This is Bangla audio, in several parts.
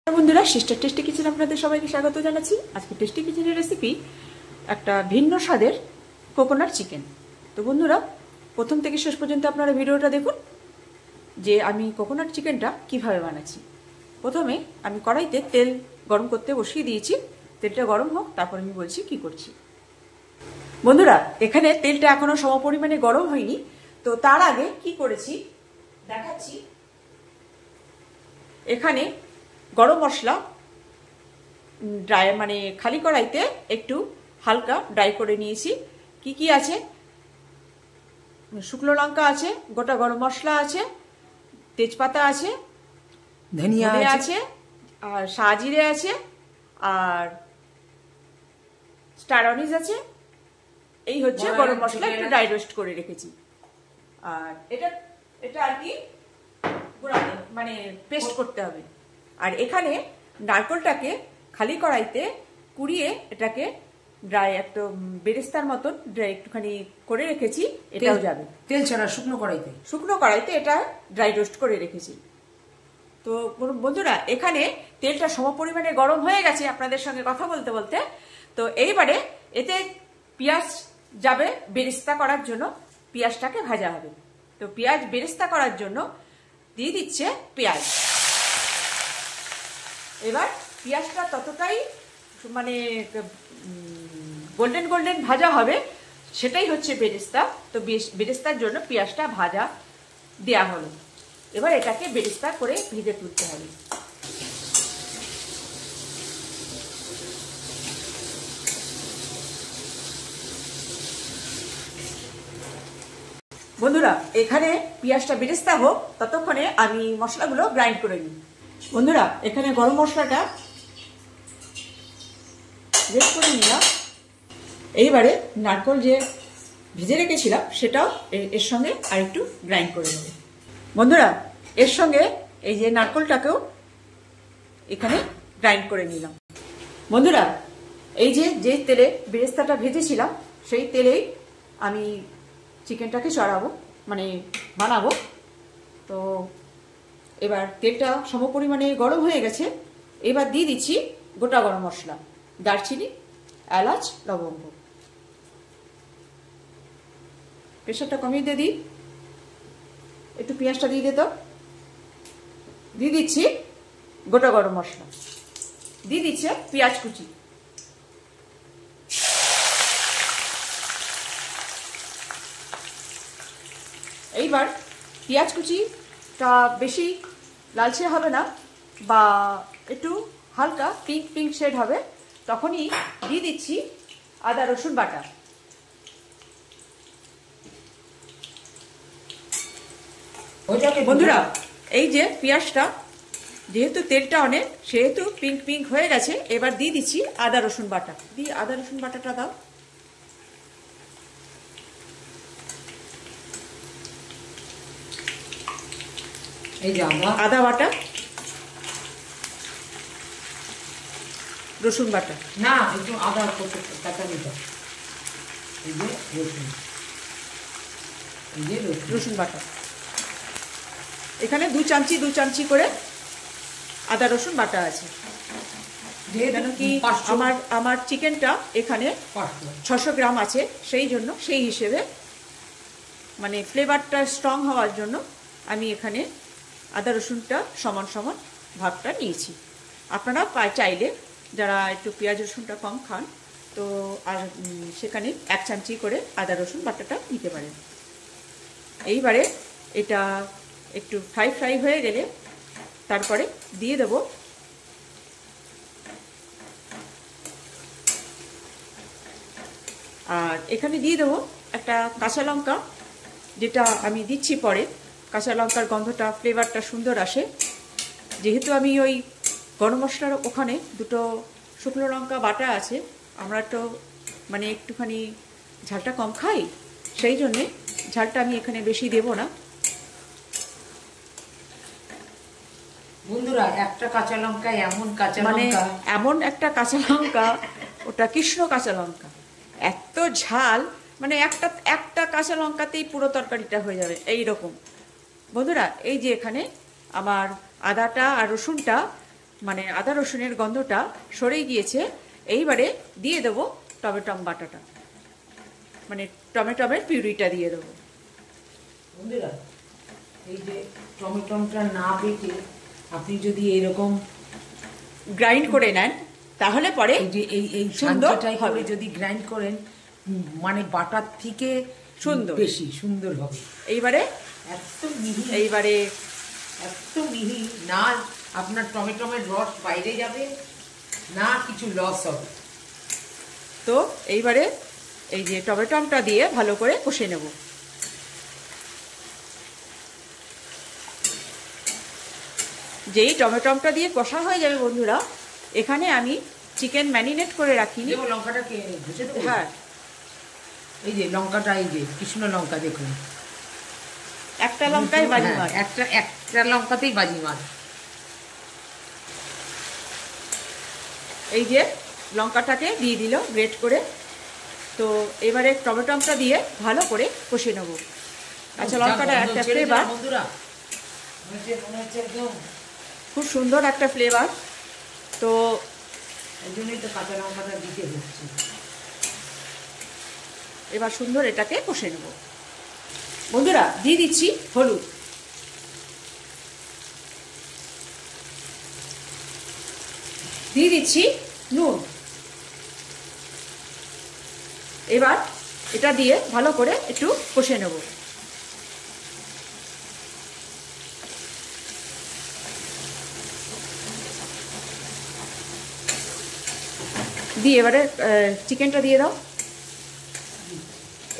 বন্ধুরা, সিস্টার টেস্টি কিচেন আপনাদের সবাইকে স্বাগত জানাচ্ছি। আজকে টেস্টি কিচেনের রেসিপি একটা ভিন্ন স্বাদের কোকোনাট চিকেন। তো বন্ধুরা, প্রথম থেকে শেষ পর্যন্ত আপনারা ভিডিওটা দেখুন যে আমি কোকোনাট চিকেনটা কিভাবে বানাচ্ছি। প্রথমে আমি কড়াইতে তেল গরম করতে বসিয়ে দিয়েছি। তেলটা গরম হোক, তারপর আমি বলছি কি করছি। বন্ধুরা, এখানে তেলটা এখনো সমপরিমাণে গরম হয়নি, তো তার আগে কি করেছি দেখাচ্ছি। এখানে গরম মশলা ড্রাই মানে খালি কড়াইতে একটু হালকা ড্রাই করে নিয়েছি। কি কি আছে? শুকনো লঙ্কা আছে, গোটা গরম মশলা আছে, তেজপাতা আছে, ধনিয়া আছে, আর সাজিরে আছে, আর স্টার অনিজ আছে। এই হচ্ছে গরম মশলা, একটু ড্রাই রোস্ট করে রেখেছি। আর এটা আর কি মানে পেস্ট করতে হবে। আর এখানে নারকেলটাকে খালি কড়াইতে কুড়িয়ে এটাকে ড্রাই একদম বেরেস্তার মতন ড্রাই একটুখানি করে রেখেছি। এটাও যাবে তেল ছাড়া শুকনো কড়াইতে এটা ড্রাই রোস্ট করে রেখেছি। তো বন্ধুরা, এখানে তেলটা সমপরিমাণে গরম হয়ে গেছে আপনাদের সঙ্গে কথা বলতে বলতে। তো এইবারে এতে পেঁয়াজ যাবে বেরেস্তা করার জন্য, পেঁয়াজটাকে ভাজা হবে। তো পেঁয়াজ বেরেস্তা করার জন্য দিয়ে দিচ্ছে পেঁয়াজ। এবার পেঁয়াজটা ততটাই মানে গোল্ডেন গোল্ডেন ভাজা হবে, সেটাই হচ্ছে বেরেস্তা। তো বেরেস্তার জন্য পেঁয়াজটা ভাজা দেয়া হলো। এবার এটাকে বেরেস্তা করে ভেজে তুলতে হবে। বন্ধুরা, এখানে পেঁয়াজটা বেরেস্তা হোক, ততক্ষণে আমি মশলাগুলো গ্রাইন্ড করে নিই। বন্ধুরা, এখানে গরম মশলাটা গ্রেট করে নিলাম। এইবারে নারকেল যে ভেজে রেখেছিলাম সেটাও এর সঙ্গে আরেকটু গ্রাইন্ড করে নেব। বন্ধুরা, এর সঙ্গে এই যে নারকেলটাকেও এখানে গ্রাইন্ড করে নিলাম। বন্ধুরা, এই যে তেলে বেরেস্তাটা ভেজেছিলাম সেই তেলেই আমি চিকেনটাকে চড়াবো মানে বানাবো। তো এবার তেলটা সমপরিমাণে গরম হয়ে গেছে। এবার দিয়ে দিচ্ছি গোটা গরম মশলা, দারচিনি, এলাচ, লবঙ্গ। প্রেশারটা কমিয়ে দিয়ে দিই, একটু পেঁয়াজটা দিয়ে দিত। দিয়ে দিচ্ছি গোটা গরম মশলা, দিয়ে দিচ্ছে পেঁয়াজ কুচি। এইবার পেঁয়াজ কুচিটা বেশি লালচে হবে না, বা একটু হালকা পিঙ্ক পিঙ্ক শেড হবে, তখনই দিয়ে দিচ্ছি আদা রসুন বাটা। বন্ধুরা, এই যে পেঁয়াজটা যেহেতু তেলটা অনেক, সেহেতু পিঙ্ক পিঙ্ক হয়ে গেছে। এবার দিয়ে দিচ্ছি আদা রসুন বাটা। দিয়ে আদা রসুন বাটাটা দাও। এই যে আদা বাটা, রসুন বাটা। না, একটু আদা কাটা নিতে। এই যে রসুন বাটা এখানে দু চামচি করে আদা রসুন বাটা আছে। কেন কি আমার চিকেনটা এখানে 600 গ্রাম আছে, সেই হিসেবে মানে ফ্লেভারটা স্ট্রং হওয়ার জন্য আমি এখানে আদা রসুনটা সমান সমান ভাগটা নিয়েছি। আপনারা চাইলে যারা একটু পেঁয়াজ রসুনটা কম খান, তো আর সেখানে 1 চামচি করে আদা রসুন বাটাটা নিতে পারেন। এইবারে এটা একটু ফ্রাই হয়ে গেলে তারপরে দিয়ে দেব আর এখানে দিয়ে দেবো একটা কাঁচা লঙ্কা, যেটা আমি দিচ্ছি পরে। কাঁচা লঙ্কার গন্ধটা ফ্লেভারটা সুন্দর আসে। যেহেতু আমি ওই গরম মশলার ওখানে দুটো শুকনো লঙ্কা বাটা আছে, আমরা তো মানে একটুখানি ঝালটা কম খাই, সেই জন্যে ঝালটা আমি এখানে বেশি দেব না। বন্ধুরা, একটা কাঁচা লঙ্কা এমন একটা কাঁচা লঙ্কা, ওটা কৃষ্ণ কাঁচা লঙ্কা, এত ঝাল, মানে একটা কাঁচা লঙ্কাতেই পুরো তরকারিটা হয়ে যাবে এই রকম। বন্ধুরা, এই যে এখানে আমার আদাটা আর রসুনটা মানে আদা রসুনের গন্ধটা সরে গিয়েছে। এইবারে দিয়ে দেবো টমেটম বাটাটা, মানে টমেটমের পিউরিটা দিয়ে দেবো। বন্ধুরা, এই যে টমেটোটা না বেটে আপনি যদি এরকম গ্রাইন্ড করে নেন তাহলে পরে এই যে এই সুন্দরটাই হবে। যদি গ্রাইন্ড করেন মানে বাটার থেকে সুন্দর, বেশি সুন্দর হবে। এইবারে এত মিহি, এইবারে এত মিহি, না আপনার টমেটোমের রস বাইরে যাবে না কিছু লস হবে। তো এইবারে এই যে টমেটমটা দিয়ে ভালো করে কষে নেব। যেই টমেটমটা দিয়ে কষা হয়ে যাবে বন্ধুরা, এখানে আমি চিকেন ম্যারিনেট করে রাখিনি। লঙ্কাটাকে ঘষে দেবো। হ্যাঁ, এই যে লঙ্কাটা, এই যে কৃষ্ণ লঙ্কা, দেখুন একটা লঙ্কায় বাজি মার। একটা লঙ্কাতেই বাজি মার। এই যে লঙ্কাটাকে দিয়ে দিল গ্রেট করে। তো এবারে টমেটমটা দিয়ে ভালো করে কষে নেব। আচ্ছা, লঙ্কাটা একটা ফ্লেভার, বন্ধুরা খুব সুন্দর একটা ফ্লেভার। তো এই জন্যই তো কাঁচা লঙ্কাটা দিতে হচ্ছে। এবার সুন্দর এটাকে কষে নেব। বন্ধুরা, দিয়ে দিচ্ছি হলুদ, দিয়ে দিচ্ছি নুন। এবার এটা দিয়ে ভালো করে একটু কষে নেব। দিয়ে এবারে চিকেনটা দিয়ে দাও।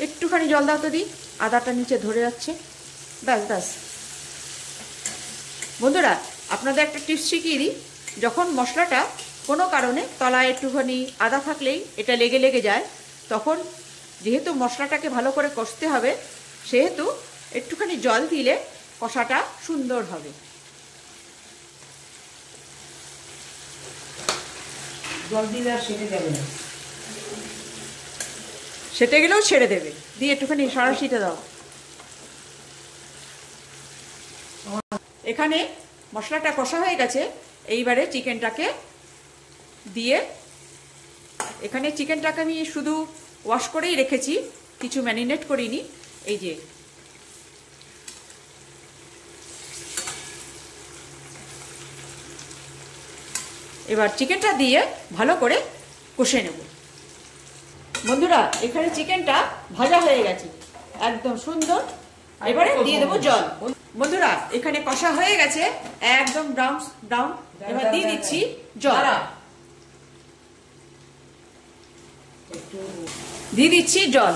একটুখানি জল দাও তো দিই, আদাটা নিচে ধরে যাচ্ছে। ব্যাস ব্যাস। বন্ধুরা, আপনাদের একটা টিপস শিখিয়ে দিই। যখন মশলাটা কোনো কারণে তলায় একটুখানি আদা থাকলেই এটা লেগে লেগে যায়, তখন যেহেতু মশলাটাকে ভালো করে কষতে হবে, সেহেতু একটুখানি জল দিলে কষাটা সুন্দর হবে। জল দিলে আর সেটে যাবে না, সেটে গেলেও ছেড়ে দেবে। দিয়ে একটুখানি সাঁড়াশিটা দাও। এখানে মশলাটা কষা হয়ে গেছে। এইবারে চিকেনটাকে দিয়ে, এখানে চিকেনটাকে আমি শুধু ওয়াশ করেই রেখেছি, কিছু ম্যারিনেট করিনি। এই যে এবার চিকেনটা দিয়ে ভালো করে কষে নেব। বন্ধুরা, এখানে চিকেনটা ভাজা হয়ে গেছে একদম সুন্দর। এবারে দিয়ে দেবো জল। বন্ধুরা, এখানে কষা হয়ে গেছে একদম ব্রাউন ব্রাউন। এবার দিয়ে দিচ্ছি জল, দিয়ে দিচ্ছি জল।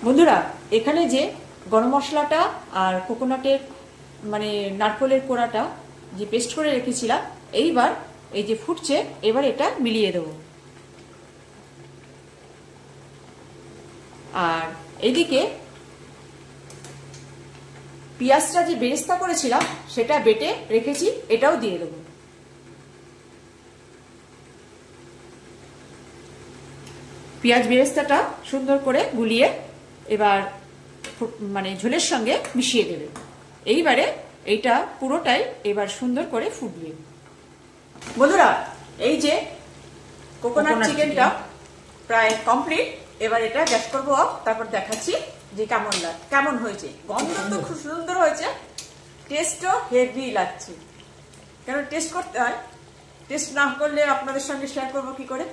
বন্ধুরা, এখানে যে গরম মশলাটা আর কোকোনাটের মানে নারকেলের কোড়াটা যে পেস্ট করে রেখেছিলাম, এইবার এই যে ফুটছে, এবার এটা মিলিয়ে দেব। আর এদিকে পেঁয়াজটা যে বেরেস্তা করেছিলাম সেটা বেটে রেখেছি, এটাও দিয়ে দেব। পেঁয়াজ বেরেস্তাটা সুন্দর করে গুলিয়ে এবার মানে ঝোলের সঙ্গে মিশিয়ে দেবে। এইবারে এইটা পুরোটাই এবার সুন্দর করে ফুটবে। বন্ধুরা, এই যে কোকোনাট চিকেনটা প্রায় কমপ্লিট। এবার এটা গ্যাস করবো অফ, তারপর দেখাচ্ছি যে কেমন হয়েছে। গন্ধ তো খুব সুন্দর হয়েছে, টেস্টও হেভি লাগছে। কেন টেস্ট করতে হয়, টেস্ট না করলে আপনাদের সঙ্গে শেয়ার করবো কি করে।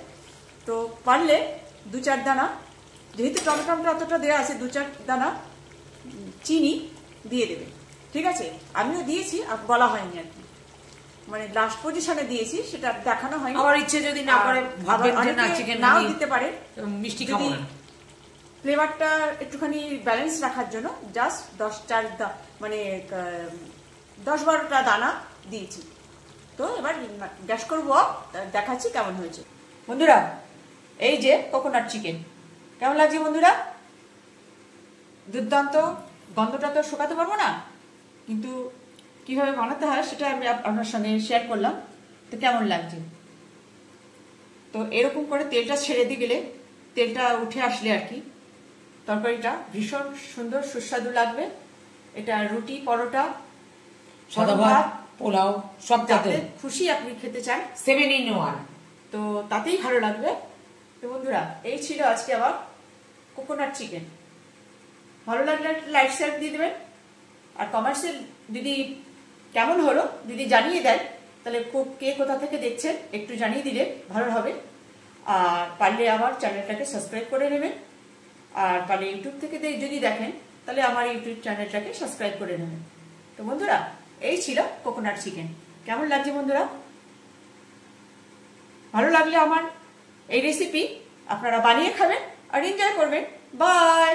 তো পারলে 2-4 দানা, যেহেতু টমেটোটা অতটা দেওয়া আছে, 2-4 দানা চিনি দিয়ে দেবে। ঠিক আছে, আমিও দিয়েছি, বলা হয়নি আর কি, মানে লাস্ট পজিশনে দিয়েছি, সেটা দেখানো হয়নি। আমার ইচ্ছে যদি না করে ভাববেন যে না চিকেন নাও দিতে পারে, মিষ্টি খাবো না। ফ্লেভারটা একটুখানি ব্যালেন্স রাখার জন্য জাস্ট 10-12টা দানা দিয়েছি। তো এবার গ্যাস করবো, দেখাচ্ছি কেমন হয়েছে। বন্ধুরা, এই যে কোকোনাট চিকেন কেমন লাগছে বন্ধুরা? দুর্দান্ত। গন্ধটা তো শুকাতে পারবো না, কিন্তু কিভাবে বানাতে হয় সেটা আমি আপনার সঙ্গে শেয়ার করলাম। তো কেমন লাগছে? তো এরকম করে তেলটা ছেড়ে দিয়ে গেলে, তেলটা উঠে আসলে আর কি, তরকারিটা ভীষণ সুন্দর সুস্বাদু লাগবে। এটা রুটি, পরোটা, সাদা ভাত, পোলাও সব যাতে খুশি আপনি খেতে চান 7 in 1, তো তাতেই ভালো লাগবে। তো বন্ধুরা, এই ছিল আজকে আবার কোকোনাট চিকেন। ভালো লাগলে লাইক শেয়ার দিয়ে দেবেন, আর কমার্সের দিদি কেমন হলো দিদি জানিয়ে দেন, তাহলে খুব কে কোথা থেকে দেখছেন একটু জানিয়ে দিলে ভালো হবে। আর পারলে আমার চ্যানেলটাকে সাবস্ক্রাইব করে নেবেন, আর পারলে ইউটিউব থেকে যদি দেখেন তাহলে আমার ইউটিউব চ্যানেলটাকে সাবস্ক্রাইব করে নেবেন। তো বন্ধুরা, এই ছিল কোকোনাট চিকেন। কেমন লাগছে বন্ধুরা? ভালো লাগলে আমার এই রেসিপি আপনারা বানিয়ে খাবেন আর এনজয় করবেন। বাই।